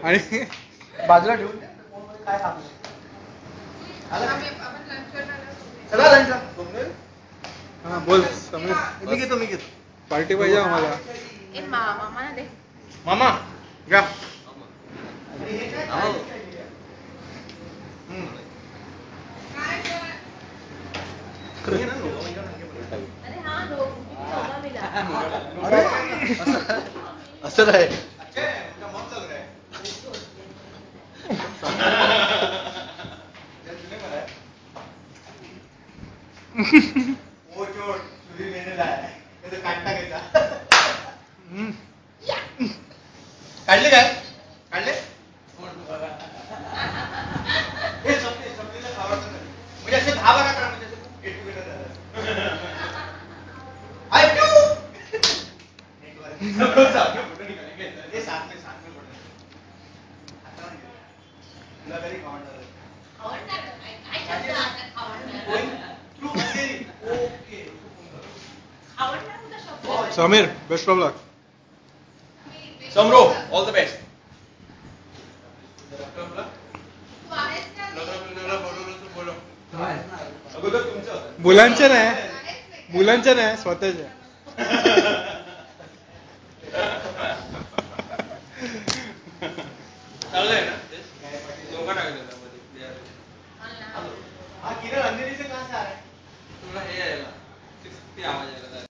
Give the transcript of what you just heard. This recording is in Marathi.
आणि बाजूला ठेवून काय खातो चला लंचला. हा बोल समीर. मी घेतो पार्टी पाहिजे आम्हाला. मामा दे. मामा घ्या. असं आहे. काढले काय काढले म्हणजे असे 10-12 करा म्हणजे खूप get together Sameer best of luck. समरो ऑल द बेस्ट. मुलांच्या नाही स्वतःच्या. चाललंय ना दोघं टाकलं.